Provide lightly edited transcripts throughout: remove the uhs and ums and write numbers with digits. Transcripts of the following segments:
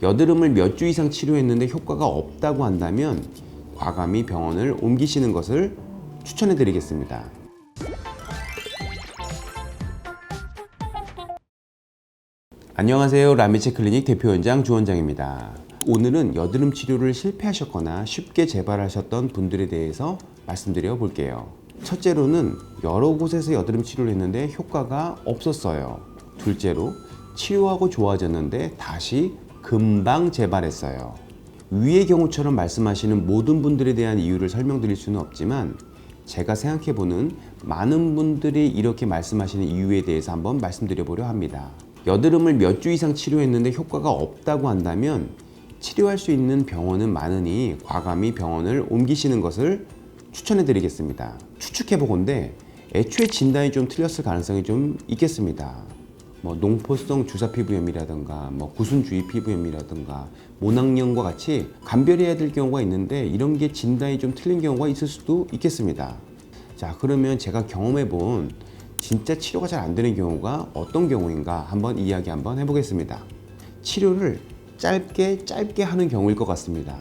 여드름을 몇 주 이상 치료했는데 효과가 없다고 한다면 과감히 병원을 옮기시는 것을 추천해 드리겠습니다. 안녕하세요. 라미체 클리닉 대표원장 주원장입니다. 오늘은 여드름 치료를 실패하셨거나 쉽게 재발하셨던 분들에 대해서 말씀드려 볼게요. 첫째로는 여러 곳에서 여드름 치료를 했는데 효과가 없었어요. 둘째로 치료하고 좋아졌는데 다시 금방 재발했어요. 위의 경우처럼 말씀하시는 모든 분들에 대한 이유를 설명드릴 수는 없지만 제가 생각해보는 많은 분들이 이렇게 말씀하시는 이유에 대해서 한번 말씀드려 보려 합니다. 여드름을 몇 주 이상 치료했는데 효과가 없다고 한다면 치료할 수 있는 병원은 많으니 과감히 병원을 옮기시는 것을 추천해 드리겠습니다. 추측해보건대 애초에 진단이 좀 틀렸을 가능성이 좀 있겠습니다. 농포성 주사피부염이라든가 구순주의 피부염이라든가 모낭염과 같이 감별해야 될 경우가 있는데 이런 게 진단이 좀 틀린 경우가 있을 수도 있겠습니다. 자, 그러면 제가 경험해 본 진짜 치료가 잘 안 되는 경우가 어떤 경우인가 한번 이야기 한번 해보겠습니다. 치료를 짧게 하는 경우일 것 같습니다.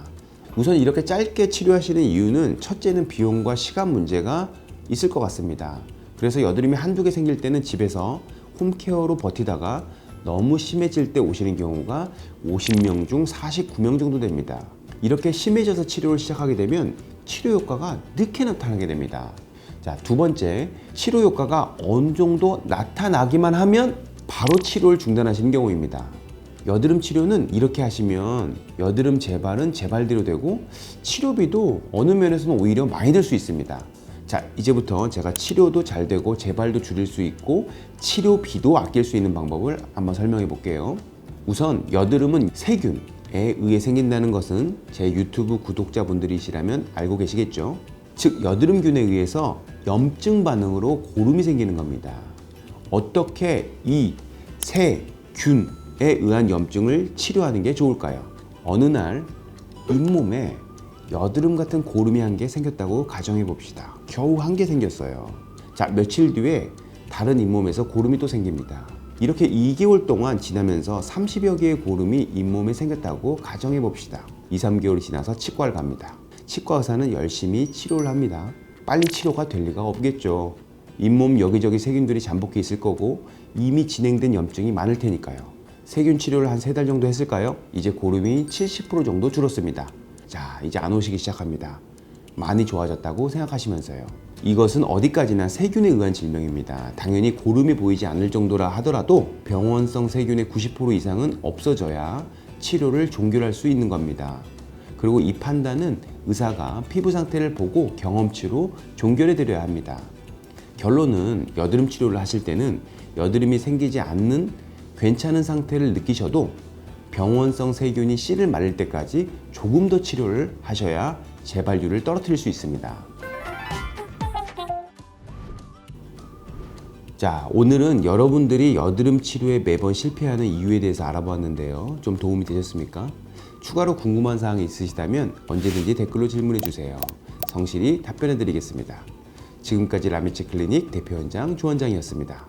우선 이렇게 짧게 치료하시는 이유는 첫째는 비용과 시간 문제가 있을 것 같습니다. 그래서 여드름이 한두 개 생길 때는 집에서 홈케어로 버티다가 너무 심해질 때 오시는 경우가 50명 중 49명 정도 됩니다. 이렇게 심해져서 치료를 시작하게 되면 치료 효과가 늦게 나타나게 됩니다. 자, 두 번째, 치료 효과가 어느 정도 나타나기만 하면 바로 치료를 중단하시는 경우입니다. 여드름 치료는 이렇게 하시면 여드름 재발은 재발대로 되고 치료비도 어느 면에서는 오히려 많이 들 수 있습니다. 자, 이제부터 제가 치료도 잘 되고 재발도 줄일 수 있고 치료비도 아낄 수 있는 방법을 한번 설명해 볼게요. 우선 여드름은 세균에 의해 생긴다는 것은 제 유튜브 구독자분들이시라면 알고 계시겠죠? 즉 여드름균에 의해서 염증 반응으로 고름이 생기는 겁니다. 어떻게 이 세균에 의한 염증을 치료하는 게 좋을까요? 어느 날 잇몸에 여드름 같은 고름이 한 개 생겼다고 가정해 봅시다. 겨우 한 개 생겼어요. 자, 며칠 뒤에 다른 잇몸에서 고름이 또 생깁니다. 이렇게 2개월 동안 지나면서 30여 개의 고름이 잇몸에 생겼다고 가정해 봅시다. 2, 3개월이 지나서 치과를 갑니다. 치과 의사는 열심히 치료를 합니다. 빨리 치료가 될 리가 없겠죠. 잇몸 여기저기 세균들이 잠복해 있을 거고 이미 진행된 염증이 많을 테니까요. 세균 치료를 한 3달 정도 했을까요? 이제 고름이 70% 정도 줄었습니다. 자, 이제 안 오시기 시작합니다. 많이 좋아졌다고 생각하시면서요. 이것은 어디까지나 세균에 의한 질병입니다. 당연히 고름이 보이지 않을 정도라 하더라도 병원성 세균의 90% 이상은 없어져야 치료를 종결할 수 있는 겁니다. 그리고 이 판단은 의사가 피부 상태를 보고 경험치로 종결해 드려야 합니다. 결론은 여드름 치료를 하실 때는 여드름이 생기지 않는 괜찮은 상태를 느끼셔도 병원성 세균이 씨를 말릴 때까지 조금 더 치료를 하셔야 재발률을 떨어뜨릴 수 있습니다. 자, 오늘은 여러분들이 여드름 치료에 매번 실패하는 이유에 대해서 알아보았는데요. 좀 도움이 되셨습니까? 추가로 궁금한 사항이 있으시다면 언제든지 댓글로 질문해 주세요. 성실히 답변해 드리겠습니다. 지금까지 라미체 클리닉 대표원장 주원장이었습니다.